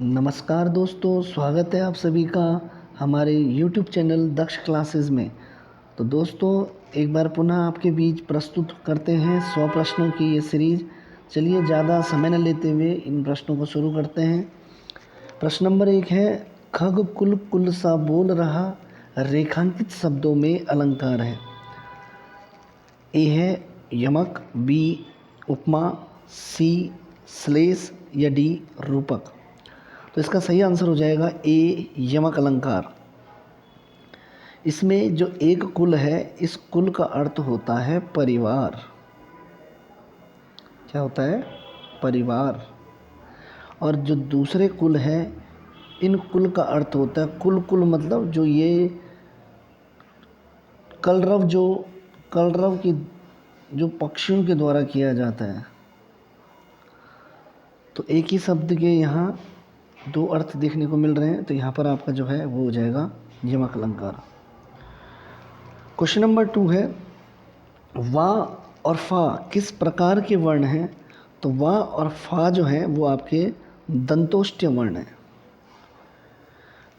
नमस्कार दोस्तों, स्वागत है आप सभी का हमारे YouTube चैनल दक्ष क्लासेस में। तो दोस्तों, एक बार पुनः आपके बीच प्रस्तुत करते हैं 100 प्रश्नों की ये सीरीज़। चलिए ज़्यादा समय न लेते हुए इन प्रश्नों को शुरू करते हैं। प्रश्न नंबर 1 है, खग कुल कुल सा बोल रहा, रेखांकित शब्दों में अलंकार है। ए है यमक, बी उपमा, सी श्लेष या डी रूपक। तो इसका सही आंसर हो जाएगा ए यमक अलंकार। इसमें जो एक कुल है, इस कुल का अर्थ होता है परिवार। क्या होता है? परिवार। और जो दूसरे कुल है, इन कुल का अर्थ होता है कुल। कुल मतलब जो ये कलरव की जो पक्षियों के द्वारा किया जाता है। तो एक ही शब्द के यहाँ दो अर्थ देखने को मिल रहे हैं, तो यहाँ पर आपका जो है वो हो जाएगा यमक अलंकार। क्वेश्चन नंबर 2 है, वा और फा किस प्रकार के वर्ण हैं? तो वा और फा जो है वो आपके दंतोष्ठ्य वर्ण है।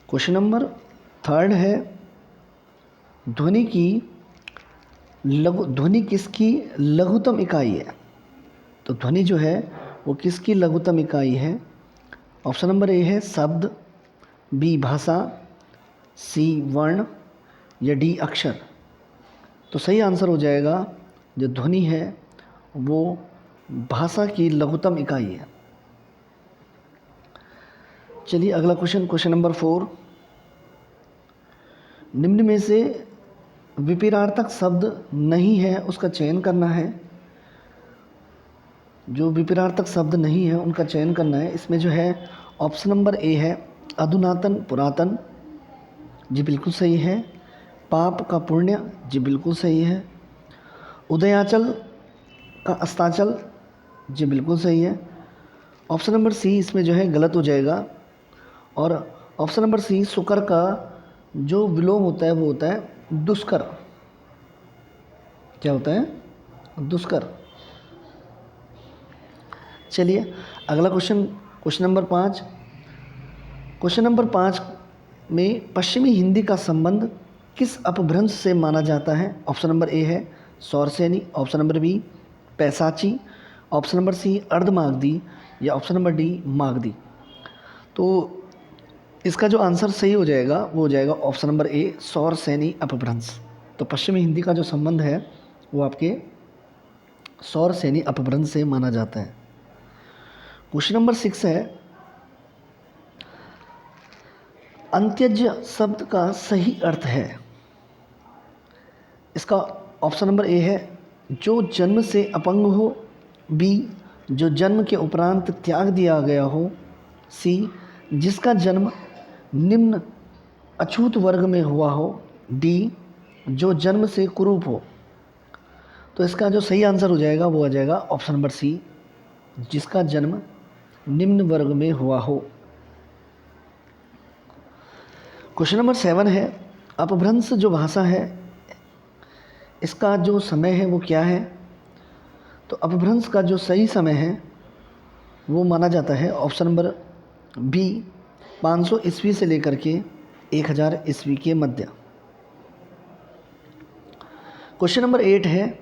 क्वेश्चन नंबर 3 है, ध्वनि किसकी लघुतम इकाई है? तो ध्वनि जो है वो किसकी लघुतम इकाई है? ऑप्शन नंबर ए है शब्द, बी भाषा, सी वर्ण या डी अक्षर। तो सही आंसर हो जाएगा, जो ध्वनि है वो भाषा की लघुतम इकाई है। चलिए अगला क्वेश्चन नंबर 4, निम्न में से विपरीतार्थक शब्द नहीं है उसका चयन करना है। जो विपरीतार्थक शब्द नहीं है उनका चयन करना है। इसमें जो है ऑप्शन नंबर ए है अधुनातन पुरातन, जी बिल्कुल सही है। पाप का पुण्य, जी बिल्कुल सही है। उदयाचल का अस्ताचल, जी बिल्कुल सही है। ऑप्शन नंबर सी इसमें जो है गलत हो जाएगा। और ऑप्शन नंबर सी शुकर का जो विलोम होता है वो होता है दुष्कर। क्या होता है? दुष्कर। चलिए अगला क्वेश्चन नंबर 5। क्वेश्चन नंबर 5 में पश्चिमी हिंदी का संबंध किस अपभ्रंश से माना जाता है? ऑप्शन नंबर ए है Sauraseni, option number B Paishachi, option number C Ardhamagadhi या ऑप्शन नंबर डी मागधी। तो इसका जो आंसर सही हो जाएगा वो हो जाएगा ऑप्शन नंबर ए सौरसेनी अपभ्रंश। तो पश्चिमी हिंदी का जो संबंध है वो आपके सौरसेनी अपभ्रंश से माना जाता है। क्वेश्चन नंबर 6 है, अंत्यज शब्द का सही अर्थ है। इसका ऑप्शन नंबर ए है जो जन्म से अपंग हो, बी जो जन्म के उपरांत त्याग दिया गया हो, सी जिसका जन्म निम्न अछूत वर्ग में हुआ हो, डी जो जन्म से कुरूप हो। तो इसका जो सही आंसर हो जाएगा वो आ जाएगा ऑप्शन नंबर सी जिसका जन्म निम्न वर्ग में हुआ हो। क्वेश्चन नंबर 7 है, अपभ्रंश जो भाषा है इसका जो समय है वो क्या है? तो अपभ्रंश का जो सही समय है वो माना जाता है ऑप्शन नंबर बी 500 ईस्वी से लेकर के 1000 ईस्वी के मध्य। क्वेश्चन नंबर 8 है,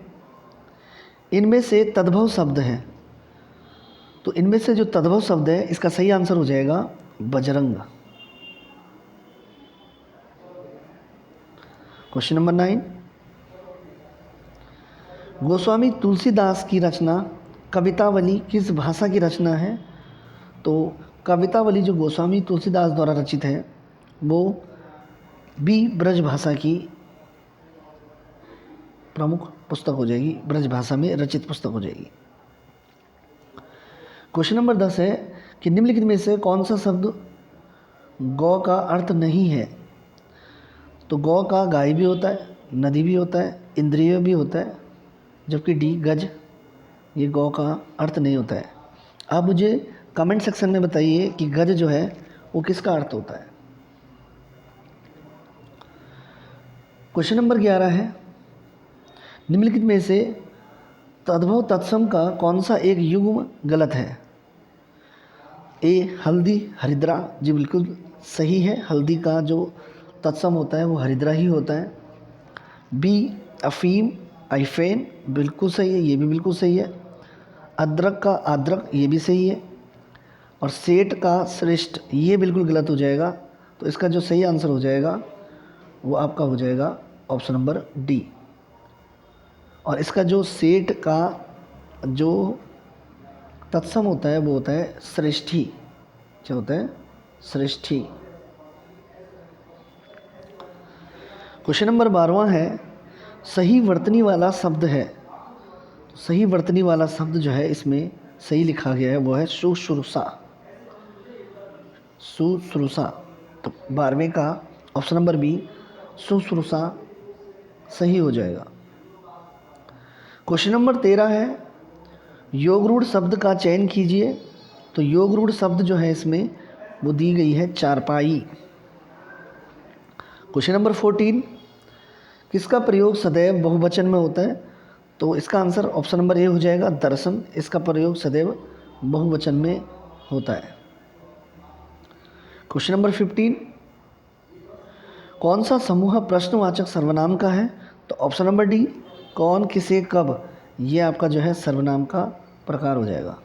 इनमें से तद्भव शब्द हैं। तो इनमें से जो तद्भव शब्द है इसका सही आंसर हो जाएगा बजरंग। क्वेश्चन नंबर 9, गोस्वामी तुलसीदास की रचना कवितावली किस भाषा की रचना है? तो कवितावली जो गोस्वामी तुलसीदास द्वारा रचित है वो बी ब्रज भाषा की प्रमुख पुस्तक हो जाएगी, ब्रज भाषा में रचित पुस्तक हो जाएगी। क्वेश्चन नंबर 10 है कि निम्नलिखित में से कौन सा शब्द गौ का अर्थ नहीं है? तो गौ का गाय भी होता है, नदी भी होता है, इंद्रिय भी होता है, जबकि डी गज ये गौ का अर्थ नहीं होता है। आप मुझे कमेंट सेक्शन में बताइए कि गज जो है वो किसका अर्थ होता है। क्वेश्चन नंबर 11 है, निम्नलिखित में से तद्भव तत्सम का कौन सा एक युग्म गलत है? ए हल्दी हरिद्रा, जी बिल्कुल सही है, हल्दी का जो तत्सम होता है वो हरिद्रा ही होता है। बी अफीम आइफेन, बिल्कुल सही है, ये भी बिल्कुल सही है। अदरक का आद्रक, ये भी सही है। और सेठ का श्रेष्ठ, ये बिल्कुल गलत हो जाएगा। तो इसका जो सही आंसर हो जाएगा वो आपका हो जाएगा ऑप्शन नंबर डी। और इसका जो सेठ का जो तत्सम होता है वो होता है श्रेष्ठी। क्या होता है? श्रेष्ठी। क्वेश्चन नंबर 12वां है, सही वर्तनी वाला शब्द है। तो सही वर्तनी वाला शब्द जो है इसमें सही लिखा गया है वो है शुश्रूषा। शुश्रूषा। तो 12वें का ऑप्शन नंबर बी शुश्रूषा सही हो जाएगा। क्वेश्चन नंबर 13 है, योगरूढ़ शब्द का चयन कीजिए। तो योगरूढ़ शब्द जो है इसमें वो दी गई है चारपाई। क्वेश्चन नंबर 14, किसका प्रयोग सदैव बहुवचन में होता है? तो इसका आंसर ऑप्शन नंबर ए हो जाएगा दर्शन, इसका प्रयोग सदैव बहुवचन में होता है। क्वेश्चन नंबर 15, कौन सा समूह प्रश्नवाचक सर्वनाम का है? तो ऑप्शन नंबर डी कौन किसे कब, ये आपका जो है सर्वनाम का प्रकार हो जाएगा।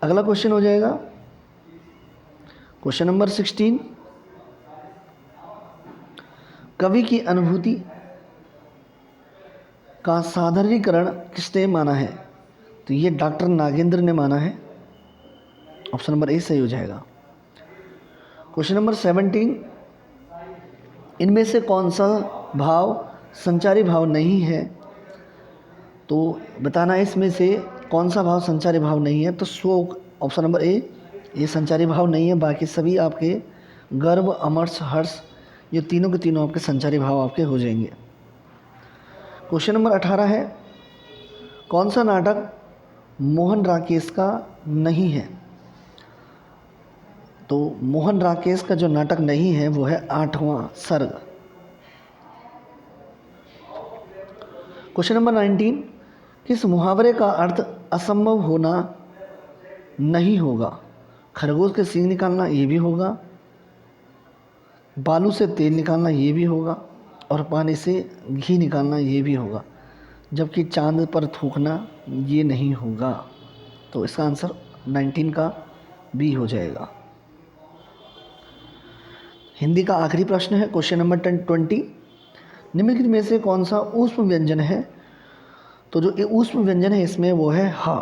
अगला क्वेश्चन हो जाएगा क्वेश्चन नंबर 16, कवि की अनुभूति का साधारणीकरण किसने माना है? तो ये डॉक्टर नागेंद्र ने माना है, ऑप्शन नंबर ए सही हो जाएगा। क्वेश्चन नंबर 17, इनमें से कौन सा भाव संचारी भाव नहीं है? तो बताना है इसमें से कौन सा भाव संचारी भाव नहीं है। तो शोक, ऑप्शन नंबर ए, ये संचारी भाव नहीं है। बाकी सभी आपके गर्व, अमर्ष, हर्ष, ये तीनों के तीनों आपके संचारी भाव आपके हो जाएंगे। क्वेश्चन नंबर 18 है, कौन सा नाटक मोहन राकेश का नहीं है? तो मोहन राकेश का जो नाटक नहीं है वो है 8वां सर्ग। क्वेश्चन नंबर 19, किस मुहावरे का अर्थ असंभव होना नहीं होगा? खरगोश के सींग निकालना, ये भी होगा। बालू से तेल निकालना, ये भी होगा। और पानी से घी निकालना, ये भी होगा। जबकि चांद पर थूकना ये नहीं होगा। तो इसका आंसर 19 का बी हो जाएगा। हिंदी का आखिरी प्रश्न है क्वेश्चन नंबर 20, निम्नलिखित में से कौन सा ऊष्म व्यंजन है? तो जो ऊष्म व्यंजन है इसमें वो है हा।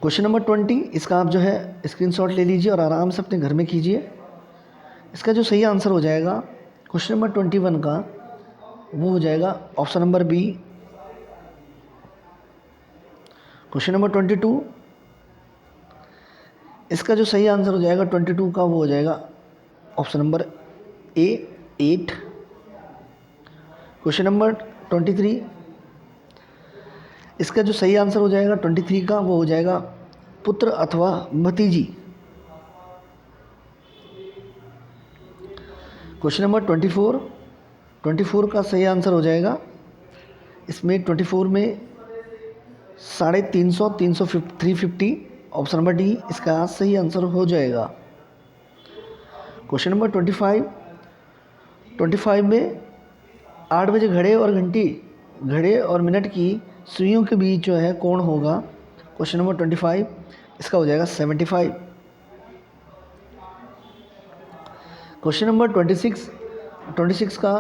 क्वेश्चन नंबर 20, इसका आप जो है स्क्रीनशॉट ले लीजिए और आराम से अपने घर में कीजिए। इसका जो सही आंसर हो जाएगा क्वेश्चन नंबर 21 का वो हो जाएगा option number B. Question number 22, इसका जो सही आंसर हो जाएगा 22 का वो हो जाएगा ऑप्शन नंबर ए 8। क्वेश्चन नंबर 23, इसका जो सही आंसर हो जाएगा 23 का वो हो जाएगा पुत्र अथवा भतीजी। क्वेश्चन नंबर 24 का सही आंसर हो जाएगा इसमें 24 में 350, 350, ऑप्शन नंबर डी इसका सही आंसर हो जाएगा। क्वेश्चन नंबर 25 में 8 बजे घड़े और मिनट की सुइयों के बीच जो है कोण होगा। क्वेश्चन नंबर 25 इसका हो जाएगा 75। क्वेश्चन नंबर 26 का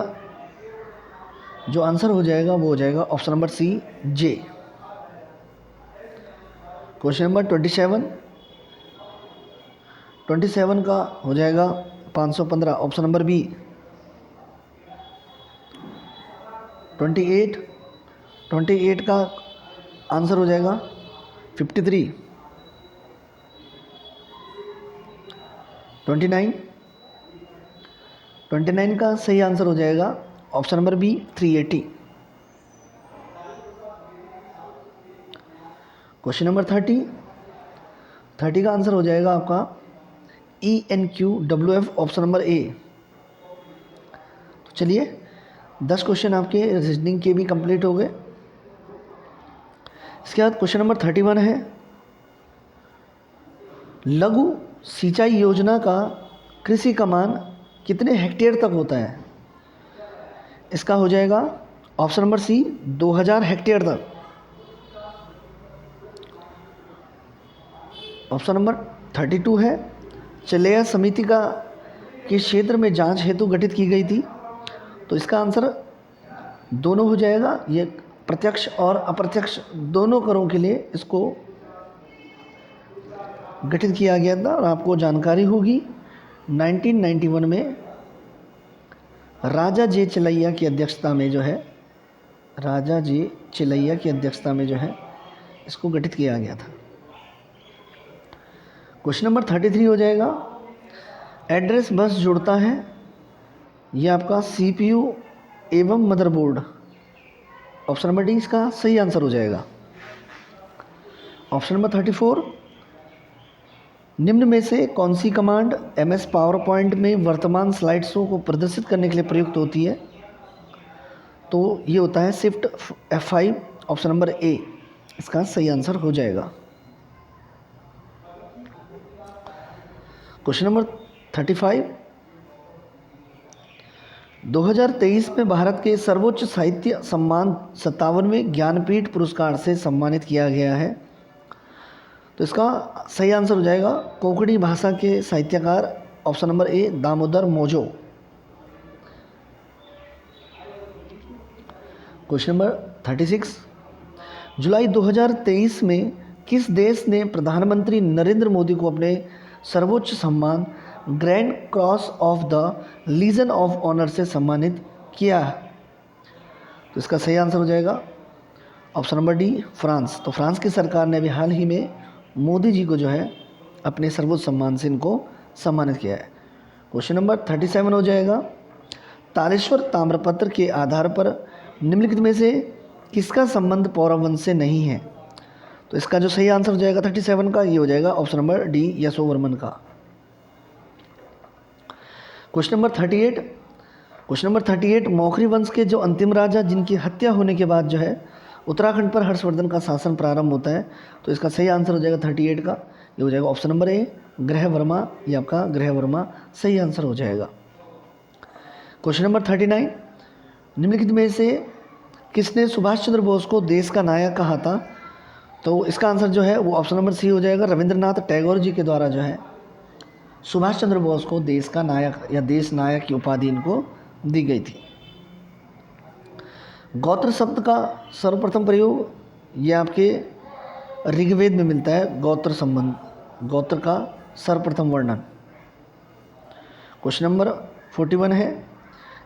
जो आंसर हो जाएगा वो हो जाएगा ऑप्शन नंबर सी जे। क्वेश्चन नंबर 27 का हो जाएगा 515, ऑप्शन नंबर बी। 28 का आंसर हो जाएगा 53। 29 का सही आंसर हो जाएगा option number B 380। Question number 30 का आंसर हो जाएगा आपका ENQWF, ऑप्शन नंबर ए। तो चलिए 10 क्वेश्चन आपके रीजनिंग के भी कंप्लीट हो गए। इसके बाद क्वेश्चन नंबर 31 है, लघु सिंचाई योजना का कृषि कमान कितने हेक्टेयर तक होता है? इसका हो जाएगा ऑप्शन नंबर सी 2000 हेक्टेयर तक। ऑप्शन नंबर 32 है, चलेया समिति का किस क्षेत्र में जांच हेतु गठित की गई थी? तो इसका आंसर दोनों हो जाएगा, ये प्रत्यक्ष और अप्रत्यक्ष दोनों करों के लिए इसको गठित किया गया था। और आपको जानकारी होगी 1991 में राजा जे चिलैया की अध्यक्षता में जो है, राजा जे चिलैया की अध्यक्षता में जो है इसको गठित किया गया था। क्वेश्चन नंबर 33 हो जाएगा, एड्रेस बस जुड़ता है, ये आपका सीपीयू एवं मदरबोर्ड। ऑप्शन नंबर डी इसका सही आंसर हो जाएगा। ऑप्शन नंबर 34, निम्न में से कौन सी कमांड एमएस पावर पॉइंट में वर्तमान स्लाइड शो को प्रदर्शित करने के लिए प्रयुक्त होती है? तो ये होता है शिफ्ट F5। ऑप्शन नंबर ए इसका सही आंसर हो जाएगा। क्वेश्चन नंबर 35, 2023 में भारत के सर्वोच्च साहित्य सम्मान 57वें ज्ञानपीठ पुरस्कार से सम्मानित किया गया है। तो इसका सही आंसर हो जाएगा कोंकणी भाषा के साहित्यकार, ऑप्शन नंबर ए दामोदर मोजो। क्वेश्चन नंबर 36, जुलाई 2023 में किस देश ने प्रधानमंत्री नरेंद्र मोदी को अपने सर्वोच्च सम्मान Grand Cross of the Legion of Honour से सम्मानित किया? तो इसका सही आंसर हो जाएगा ऑप्शन नंबर डी फ्रांस। तो फ्रांस की सरकार ने अभी हाल ही में मोदी जी को जो है अपने सर्वोच्च सम्मान से इनको सम्मानित किया है। क्वेश्चन नंबर 37 हो जाएगा, तालेश्वर ताम्रपत्र के आधार पर निम्नलिखित में से किसका संबंध पौरव वंश से नहीं है? तो इसका जो सही आंसर हो जाएगा 37 का, ये हो जाएगा ऑप्शन नंबर डी यशोवर्मन का। क्वेश्चन नंबर 38, मौखरी वंश के जो अंतिम राजा जिनकी हत्या होने के बाद जो है उत्तराखंड पर हर्षवर्धन का शासन प्रारंभ होता है, तो इसका सही आंसर हो जाएगा 38 का, ये हो जाएगा ऑप्शन नंबर ए ग्रहवर्मा। ये आपका ग्रहवर्मा सही आंसर हो जाएगा। क्वेश्चन नंबर 39, निम्नलिखित में से किसने सुभाष चंद्र बोस को देश का नायक कहा था? तो इसका आंसर जो है वो ऑप्शन नंबर सी हो जाएगा, रविंद्रनाथ टैगोर जी के द्वारा जो है सुभाष चंद्र बोस को देश का नायक या देश नायक की उपाधि इनको दी गई थी। गोत्र शब्द का सर्वप्रथम प्रयोग ये आपके ऋग्वेद में मिलता है, गोत्र संबंध, गोत्र का सर्वप्रथम वर्णन। क्वेश्चन नंबर 41 है,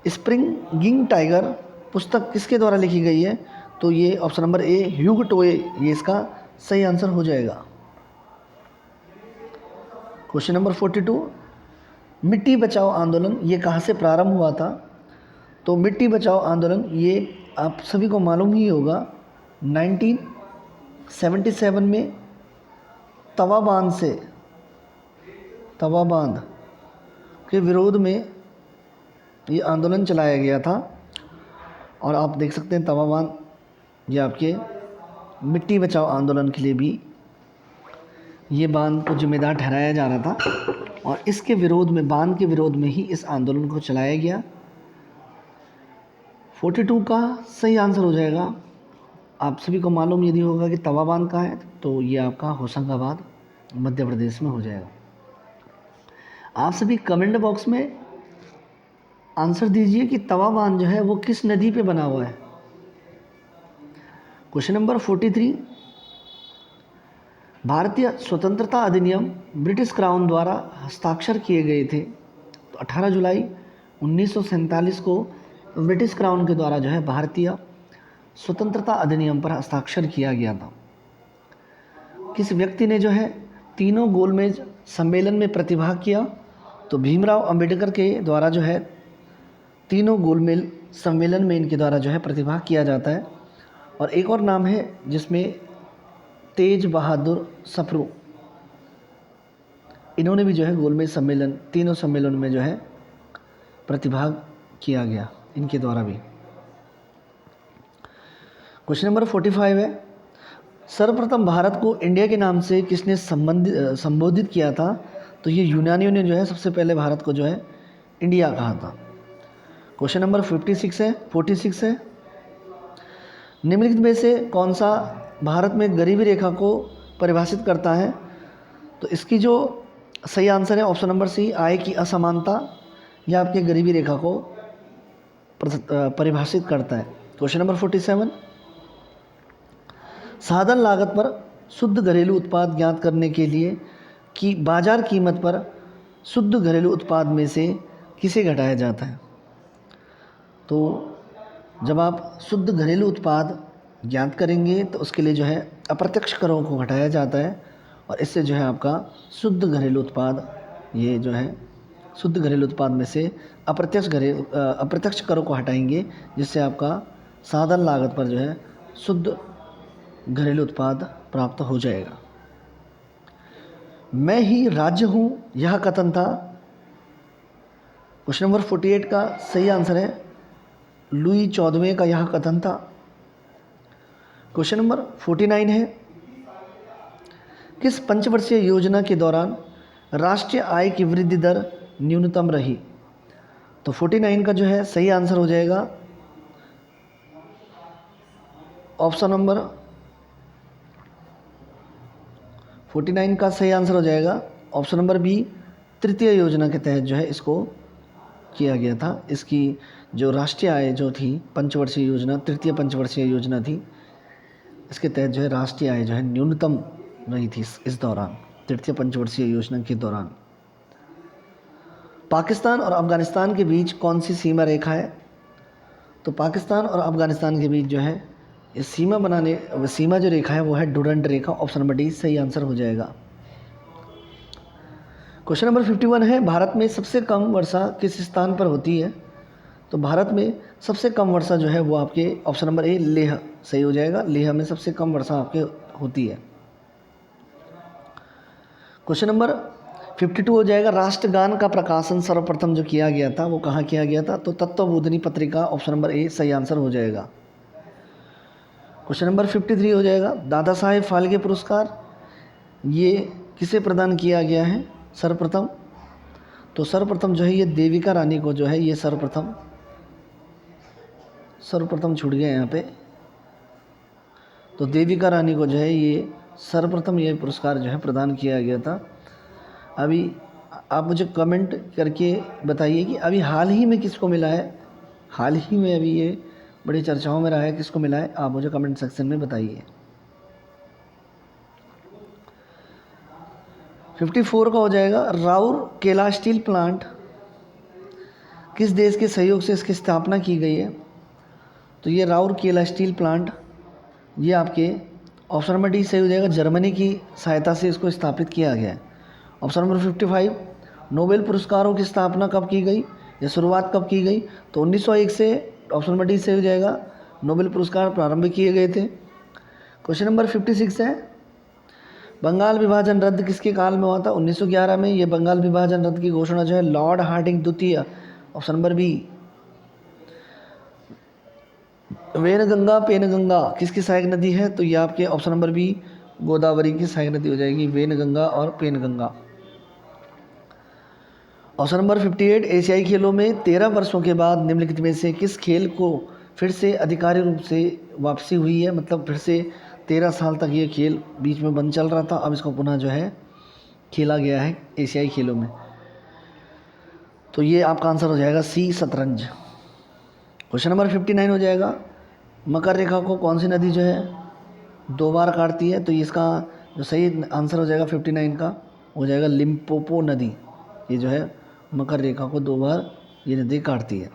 स्प्रिंगिंग टाइगर पुस्तक किसके द्वारा लिखी गई है? तो ये ऑप्शन नंबर ए ह्यूग टोए, ये इसका सही आंसर हो जाएगा। क्वेश्चन नंबर 42, मिट्टी बचाओ आंदोलन ये कहाँ से प्रारंभ हुआ था? तो मिट्टी बचाओ आंदोलन ये आप सभी को मालूम ही होगा 1977 में तवा बांध के विरोध में ये आंदोलन चलाया गया था। और आप देख सकते हैं तवा बांध ये आपके मिट्टी बचाओ आंदोलन के लिए भी ये बांध को जिम्मेदार ठहराया जा रहा था, और इसके विरोध में, बांध के विरोध में ही इस आंदोलन को चलाया गया। 42 का सही आंसर हो जाएगा। आप सभी को मालूम यदि होगा कि तवा बांध कहाँ है, तो ये आपका होशंगाबाद मध्य प्रदेश में हो जाएगा। आप सभी कमेंट बॉक्स में आंसर दीजिए कि तवा बांध जो है वो किस नदी पे बना हुआ है। क्वेश्चन नंबर 43, भारतीय स्वतंत्रता अधिनियम ब्रिटिश क्राउन द्वारा हस्ताक्षर किए गए थे। तो 18 जुलाई 1947 को ब्रिटिश क्राउन के द्वारा जो है भारतीय स्वतंत्रता अधिनियम पर हस्ताक्षर किया गया था। किस व्यक्ति ने जो है तीनों गोलमेज सम्मेलन में प्रतिभाग किया? तो भीमराव अंबेडकर के द्वारा जो है तीनों गोलमेज सम्मेलन में इनके द्वारा जो है प्रतिभाग किया जाता है। और एक और नाम है जिसमें तेज बहादुर सप्रू, इन्होंने भी जो है गोलमेज सम्मेलन, तीनों सम्मेलन में जो है प्रतिभाग किया गया इनके द्वारा भी। क्वेश्चन नंबर 45 है, सर्वप्रथम भारत को इंडिया के नाम से किसने संबोधित किया था? तो ये यूनानियों ने जो है सबसे पहले भारत को जो है इंडिया कहा था। क्वेश्चन नंबर 46 है, निम्नलिखित में से कौन सा भारत में गरीबी रेखा को परिभाषित करता है? तो इसकी जो सही आंसर है ऑप्शन नंबर सी, आय की असमानता, यह आपके गरीबी रेखा को परिभाषित करता है। क्वेश्चन नंबर 47, साधन लागत पर शुद्ध घरेलू उत्पाद ज्ञात करने के लिए कि बाजार कीमत पर शुद्ध घरेलू उत्पाद में से किसे घटाया जाता है? तो जब आप शुद्ध घरेलू उत्पाद ज्ञात करेंगे तो उसके लिए जो है अप्रत्यक्ष करों को घटाया जाता है और इससे जो है आपका शुद्ध घरेलू उत्पाद, ये जो है शुद्ध घरेलू उत्पाद में से अप्रत्यक्ष करों को हटाएंगे, जिससे आपका साधन लागत पर जो है शुद्ध घरेलू उत्पाद प्राप्त हो जाएगा। मैं ही राज्य हूँ, यह कथन था। क्वेश्चन नंबर 48 का सही आंसर है लुई 14वें का यह कथन था। क्वेश्चन नंबर 49 है, किस पंचवर्षीय योजना के दौरान राष्ट्रीय आय की वृद्धि दर न्यूनतम रही? तो 49 का जो है सही आंसर हो जाएगा ऑप्शन नंबर 49 का सही आंसर हो जाएगा ऑप्शन नंबर बी, तृतीय योजना के तहत जो है इसको किया गया था। इसकी जो राष्ट्रीय आय जो थी पंचवर्षीय योजना, तृतीय पंचवर्षीय योजना थी, इसके तहत जो है राष्ट्रीय आय जो है न्यूनतम रही थी इस दौरान, तृतीय पंचवर्षीय योजना के दौरान। पाकिस्तान और अफ़गानिस्तान के बीच कौन सी सीमा रेखा है? तो पाकिस्तान और अफ़गानिस्तान के बीच जो है इस सीमा जो रेखा है वो है डुरंट रेखा। ऑप्शन नंबर डी सही आंसर हो जाएगा। क्वेश्चन नंबर 51 है, भारत में सबसे कम वर्षा किस स्थान पर होती है? तो भारत में सबसे कम वर्षा जो है वो आपके ऑप्शन नंबर ए लेह सही हो जाएगा। लेह में सबसे कम वर्षा आपके होती है। क्वेश्चन नंबर 52 हो जाएगा, राष्ट्रगान का प्रकाशन सर्वप्रथम जो किया गया था वो कहाँ किया गया था? तो तत्वबोधिनी पत्रिका, ऑप्शन नंबर ए सही आंसर हो जाएगा। क्वेश्चन नंबर 53 हो जाएगा, दादा साहेब फाल्के पुरस्कार ये किसे प्रदान किया गया है सर्वप्रथम? तो सर्वप्रथम जो है ये देविका रानी को जो है ये सर्वप्रथम छूट गया यहाँ पे। तो देविका रानी को जो है ये सर्वप्रथम ये पुरस्कार जो है प्रदान किया गया था। अभी आप मुझे कमेंट करके बताइए कि अभी हाल ही में किसको मिला है? हाल ही में अभी ये बड़ी चर्चाओं में रहा है, किसको मिला है? आप मुझे कमेंट सेक्शन में बताइए। 54 का हो जाएगा, राउर केला स्टील प्लांट किस देश के सहयोग से इसकी स्थापना की गई है? तो ये राउर केला स्टील प्लांट ये आपके ऑप्शन नंबर डी सही हो जाएगा, जर्मनी की सहायता से इसको स्थापित किया गया है। ऑप्शन नंबर 55, नोबेल पुरस्कारों की स्थापना कब की गई या शुरुआत कब की गई? तो 1901 से ऑप्शन नंबर डी सही हो जाएगा, नोबेल पुरस्कार प्रारंभ किए गए थे। क्वेश्चन नंबर 56 है, बंगाल विभाजन रद्द किसके काल में हुआ था? 1911 में ये बंगाल विभाजन रद्द की घोषणा जो है लॉर्ड हार्डिंग द्वितीय, option number B. Wainganga Penganga किसकी सहायक नदी है? तो ये आपके ऑप्शन नंबर बी गोदावरी की सहायक नदी हो जाएगी, वेनगंगा और पेनगंगा। ऑप्शन नंबर 58, एशियाई खेलों में 13 वर्षों के बाद निम्नलिखित में से किस खेल को फिर से आधिकारिक रूप से वापसी हुई है? मतलब फिर से 13 साल तक ये खेल बीच में बंद चल रहा था, अब इसको पुनः जो है खेला गया है एशियाई खेलों में। तो ये आपका आंसर हो जाएगा सी, शतरंज। क्वेश्चन नंबर 59 हो जाएगा, मकर रेखा को कौन सी नदी जो है 2 बार काटती है? तो इसका जो सही आंसर हो जाएगा 59 का हो जाएगा लिम्पोपो नदी। ये जो है मकर रेखा को 2 बार ये नदी काटती है।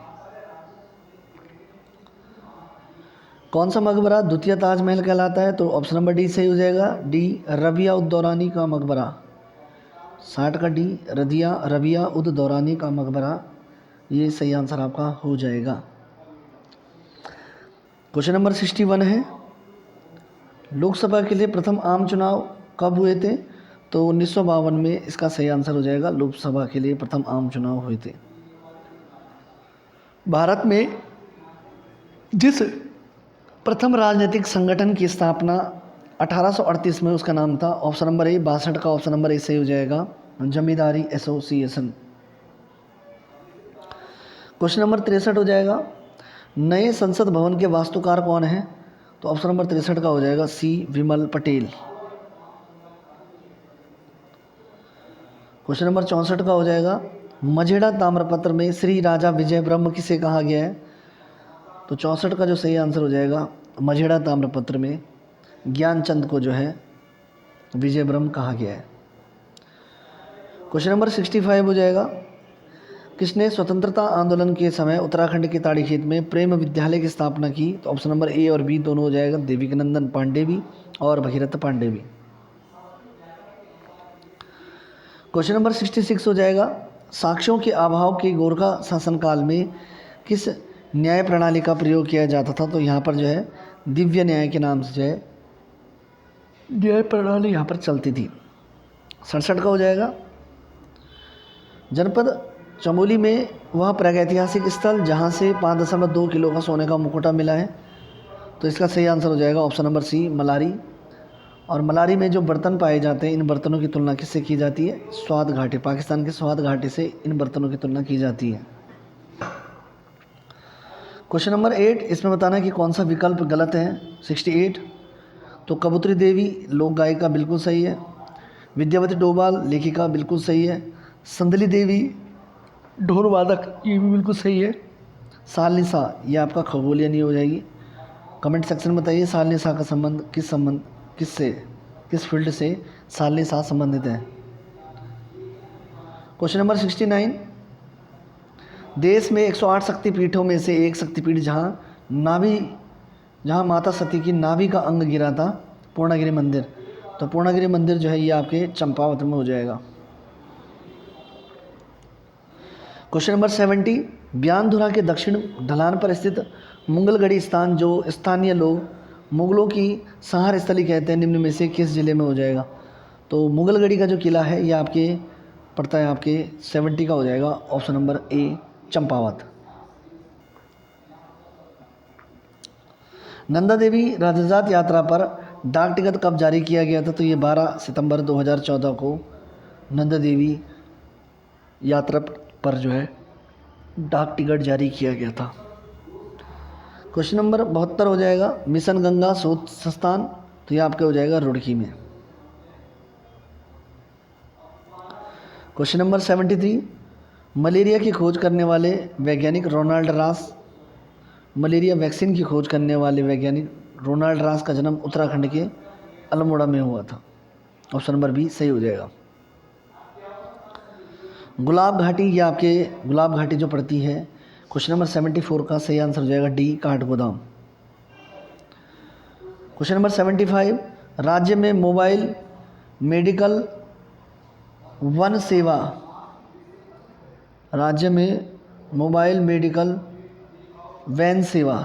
कौन सा मकबरा द्वितीय ताजमहल कहलाता है? तो ऑप्शन नंबर डी सही हो जाएगा, डी रबिया उद दौरानी का मकबरा। 60 का डी रबिया उद दौरानी का मकबरा, ये सही आंसर आपका हो जाएगा। क्वेश्चन नंबर 61 है, लोकसभा के लिए प्रथम आम चुनाव कब हुए थे? तो 1952 में इसका सही आंसर हो जाएगा, लोकसभा के लिए प्रथम आम चुनाव हुए थे। भारत में जिस प्रथम राजनीतिक संगठन की स्थापना 1838 में उसका नाम था। ऑप्शन नंबर ए 62 का ऑप्शन नंबर ए सही हो जाएगा, जमींदारी एसोसिएशन। क्वेश्चन नंबर 63 हो जाएगा, नए संसद भवन के वास्तुकार कौन है? तो ऑप्शन नंबर 63 का हो जाएगा सी विमल पटेल। क्वेश्चन नंबर 64 का हो जाएगा, मझेड़ा ताम्रपत्र में श्री राजा विजय ब्रह्म किसे कहा गया है? तो 64 का जो सही आंसर हो जाएगा, मझेड़ा ताम्रपत्र में ज्ञानचंद को जो है विजय ब्रह्म कहा गया है। क्वेश्चन नंबर 65 हो जाएगा, किसने स्वतंत्रता आंदोलन के समय उत्तराखंड के ताड़ीखेत में प्रेम विद्यालय की स्थापना की? तो ऑप्शन नंबर ए और बी दोनों हो जाएगा, देविकानंदन पांडे भी और भगीरथ पांडे भी। क्वेश्चन नंबर 66 हो जाएगा, साक्ष्यों के अभाव के गोरखा शासनकाल में किस न्याय प्रणाली का प्रयोग किया जाता था? तो यहाँ पर जो है दिव्य न्याय के नाम से जो है न्याय प्रणाली यहाँ पर चलती थी। 67 का हो जाएगा, जनपद चमोली में वह प्रागैतिहासिक स्थल जहाँ से 5.2 किलो का सोने का मुकुटा मिला है। तो इसका सही आंसर हो जाएगा ऑप्शन नंबर सी मलारी। और मलारी में जो बर्तन पाए जाते हैं, इन बर्तनों की तुलना किससे की जाती है? स्वात घाटी, पाकिस्तान के स्वात घाटी से इन बर्तनों की तुलना की जाती है। क्वेश्चन नंबर 8, इसमें बताना है कि कौन सा विकल्प गलत है। 68, तो कबूतरी देवी लोक गायिका बिल्कुल सही है। विद्यावती डोभाल लेखिका बिल्कुल सही है। संदली देवी ढोल वादक ये भी बिल्कुल सही है। सालनिशा ये आपका खगोलीय नहीं हो जाएगी। कमेंट सेक्शन में बताइए सालनिशा का संबंध किससे, किस फील्ड से सालनिशा संबंधित है। क्वेश्चन नंबर 69, देश में 108 शक्तिपीठों में से एक शक्तिपीठ जहाँ माता सती की नाभि का अंग गिरा था, पूर्णागिरि मंदिर। तो पूर्णागिरि मंदिर जो है ये आपके चंपावत में हो जाएगा। क्वेश्चन नंबर 70, ब्यानधुरा के दक्षिण ढलान पर स्थित मुगलगढ़ी स्थान जो स्थानीय लोग मुगलों की संहार स्थली कहते हैं, निम्न में से किस जिले में हो जाएगा? तो मुगलगढ़ी का जो किला है ये आपके पड़ता है आपके 70 का हो जाएगा, option number A Champawat. Nanda Devi Rajjat यात्रा पर डाक टिकट कब जारी किया गया था? तो ये 12 सितंबर 2014 को नंदा देवी यात्रा पर जो है डाक टिकट जारी किया गया था। क्वेश्चन नंबर 72 हो जाएगा, मिशन गंगा शोध संस्थान। तो ये आपके हो जाएगा रुड़की में। क्वेश्चन नंबर 73, मलेरिया की खोज करने वाले वैज्ञानिक रोनाल्ड रॉस, मलेरिया वैक्सीन की खोज करने वाले वैज्ञानिक रोनाल्ड रॉस का जन्म उत्तराखंड के अल्मोड़ा में हुआ था। ऑप्शन नंबर बी सही हो जाएगा। गुलाब घाटी, ये आपके गुलाब घाटी जो पड़ती है, क्वेश्चन नंबर 74 का सही आंसर हो जाएगा डी काठगोदाम। क्वेश्चन नंबर 75, राज्य में मोबाइल मेडिकल वन सेवा, राज्य में मोबाइल मेडिकल वैन सेवा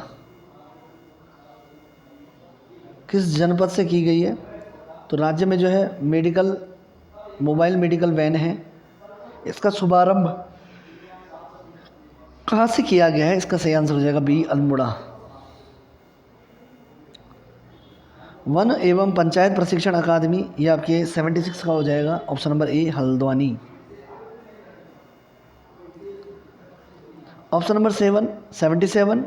किस जनपद से की गई है? तो राज्य में जो है मोबाइल मेडिकल वैन है, इसका शुभारंभ कहाँ से किया गया है? इसका सही आंसर हो जाएगा बी अल्मोड़ा। वन एवं पंचायत प्रशिक्षण अकादमी, ये आपके 76 का हो जाएगा, ऑप्शन नंबर ए हल्द्वानी। ऑप्शन नंबर 77,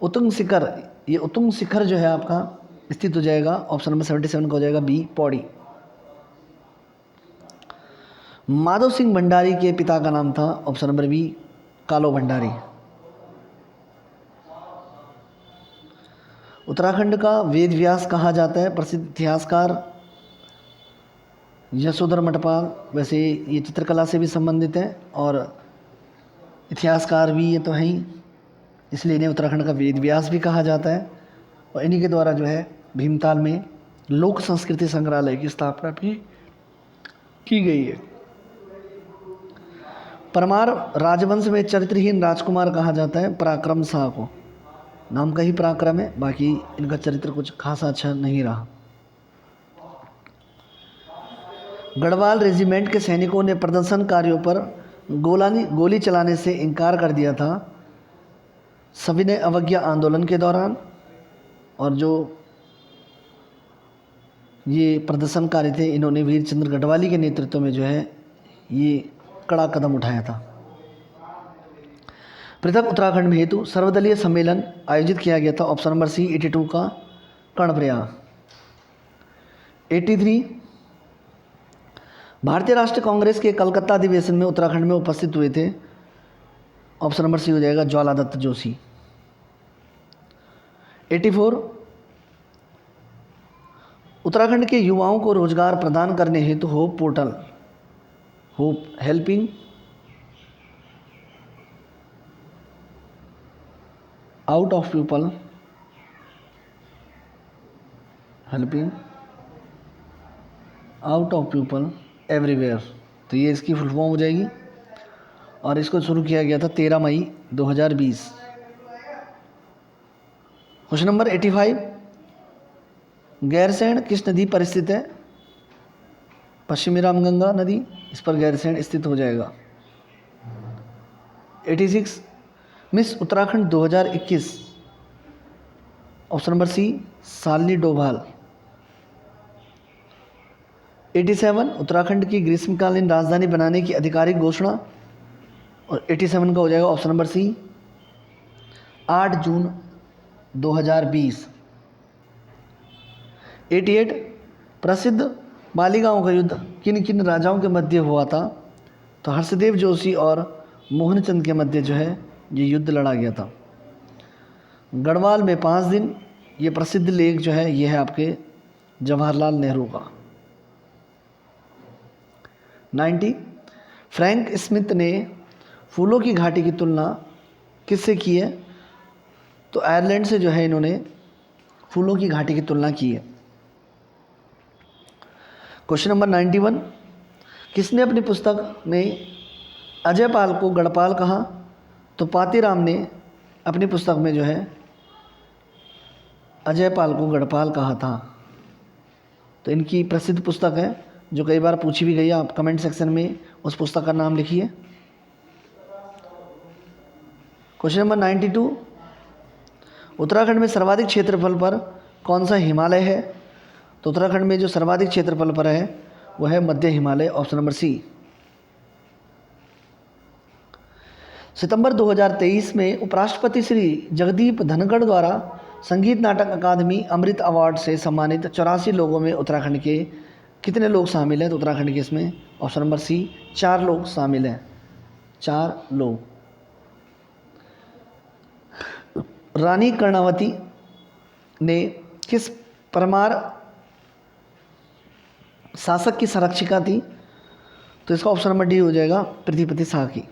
उत्तुंग शिखर, ये उत्तुंग शिखर जो है आपका स्थित हो जाएगा, ऑप्शन नंबर 77 का हो जाएगा बी पौड़ी। माधव सिंह भंडारी के पिता का नाम था, ऑप्शन नंबर बी कालो भंडारी। उत्तराखंड का वेद व्यास कहा जाता है, प्रसिद्ध इतिहासकार यशोधर मठपाल। वैसे ये चित्रकला से भी संबंधित है और इतिहासकार भी ये तो हैं ही, इसलिए इन्हें उत्तराखंड का वेद व्यास भी कहा जाता है। और इन्हीं के द्वारा जो है भीमताल में लोक संस्कृति संग्रहालय की स्थापना भी की गई है। परमार राजवंश में चरित्रहीन राजकुमार कहा जाता है पराक्रम शाह को, नाम का ही पराक्रम है, बाकी इनका चरित्र कुछ खासा अच्छा नहीं रहा। गढ़वाल रेजिमेंट के सैनिकों ने प्रदर्शनकारियों पर गोली चलाने से इनकार कर दिया था, सविनय अवज्ञा आंदोलन के दौरान। और जो ये प्रदर्शनकारी थे, इन्होंने वीर चंद्र गढ़वाली के नेतृत्व में जो है ये कड़ा कदम उठाया था। पृथक उत्तराखंड में हेतु सर्वदलीय सम्मेलन आयोजित किया गया था। ऑप्शन नंबर सी 82 का कर्णप्रयाग। 83 भारतीय राष्ट्रीय कांग्रेस के कलकत्ता अधिवेशन में उत्तराखंड में उपस्थित हुए थे। ऑप्शन नंबर सी हो जाएगा ज्वालादत्त जोशी। 84 उत्तराखंड के युवाओं को रोजगार प्रदान करने हेतु hope portal, hope helping out of people, helping out of people everywhere, तो ये इसकी फुल फॉर्म हो जाएगी। और इसको शुरू किया गया था 13 मई 2020। क्वेश्चन नंबर 85 गैरसैंण किस नदी पर स्थित है? पश्चिमी रामगंगा नदी, इस पर गैरसैंण स्थित हो जाएगा। 86 Miss Uttarakhand 2021। Option number C Shalini Doval. 87 Uttarakhand की ग्रीष्मकालीन राजधानी बनाने की आधिकारिक घोषणा, और 87 का हो जाएगा ऑप्शन नंबर सी 8 जून 2020। 88 प्रसिद्ध बालिगांव का युद्ध किन किन राजाओं के मध्य हुआ था? तो हर्षदेव जोशी और मोहनचंद के मध्य जो है ये युद्ध लड़ा गया था। गढ़वाल में 5 दिन, ये प्रसिद्ध लेख जो है ये है आपके जवाहरलाल नेहरू का। 90 फ्रैंक स्मिथ ने फूलों की घाटी की तुलना किससे की है? तो आयरलैंड से जो है इन्होंने फूलों की घाटी की तुलना की है। क्वेश्चन नंबर 91 किसने अपनी पुस्तक में अजयपाल को गढ़पाल कहा? तो पातीराम ने अपनी पुस्तक में जो है अजयपाल को गढ़पाल कहा था। तो इनकी प्रसिद्ध पुस्तक है जो कई बार पूछी भी गई है। आप कमेंट सेक्शन में उस पुस्तक का नाम लिखिए। क्वेश्चन नंबर 92 उत्तराखंड में सर्वाधिक क्षेत्रफल पर कौन सा हिमालय है? तो उत्तराखंड में जो सर्वाधिक क्षेत्रफल पर है वह है मध्य हिमालय। Option number C. सितंबर 2023 में उपराष्ट्रपति श्री जगदीप धनखड़ द्वारा संगीत नाटक अकादमी अमृत अवार्ड से सम्मानित 84 लोगों में उत्तराखंड के कितने लोग शामिल हैं? तो उत्तराखंड के इसमें ऑप्शन नंबर सी 4 लोग शामिल हैं। 4 लोग। रानी कर्णावती ने किस परमार शासक की संरक्षिका थी? तो इसका ऑप्शन नंबर डी हो जाएगा पृथ्वीपति शाह की।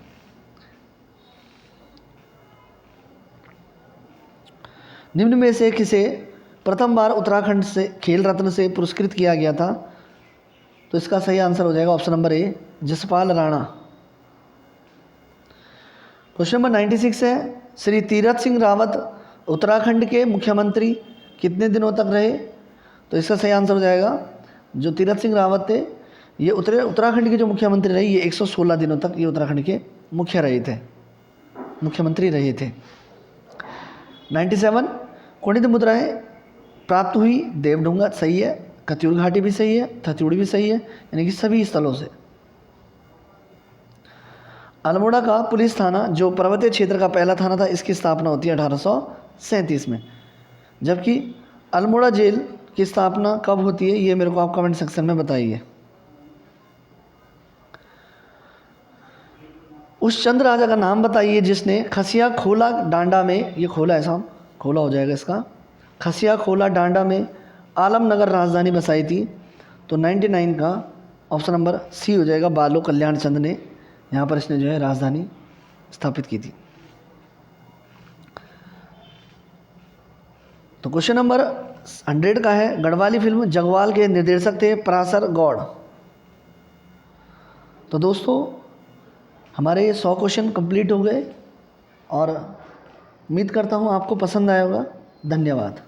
निम्न में से किसे प्रथम बार उत्तराखंड से खेल रत्न से पुरस्कृत किया गया था? तो इसका सही आंसर हो जाएगा ऑप्शन नंबर ए जसपाल राणा। क्वेश्चन नंबर 96 है श्री तीरथ सिंह रावत उत्तराखंड के मुख्यमंत्री कितने दिनों तक रहे? तो इसका सही आंसर हो जाएगा जो तीरथ सिंह रावत थे ये उत्तराखंड के जो मुख्यमंत्री रहे ये 116 दिनों तक ये उत्तराखंड के मुख्यमंत्री रहे थे। 97 कुंडित मुद्राएं प्राप्त हुई देवडूंगा सही है, कत्यूर घाटी भी सही है, थत्यूड़ी भी सही है, यानी कि सभी स्थलों से। अल्मोड़ा का पुलिस थाना जो पर्वतीय क्षेत्र का पहला थाना था इसकी स्थापना होती है 1837 में, जबकि अल्मोड़ा जेल की स्थापना कब होती है ये मेरे को आप कमेंट सेक्शन में बताइए। उस चंद राजा का नाम बताइए जिसने खसिया खोला डांडा में, ये खोला है साहब, खोला हो जाएगा इसका, खसिया खोला डांडा में आलमनगर राजधानी बसाई थी। तो 99 का ऑप्शन नंबर सी हो जाएगा बालो कल्याण चंद ने यहाँ पर इसने जो है राजधानी स्थापित की थी। तो क्वेश्चन नंबर 100 का है गढ़वाली फिल्म जगवाल के निर्देशक थे पराशर गौड़। तो दोस्तों हमारे ये 100 क्वेश्चन कंप्लीट हो गए और उम्मीद करता हूँ आपको पसंद आया होगा। धन्यवाद।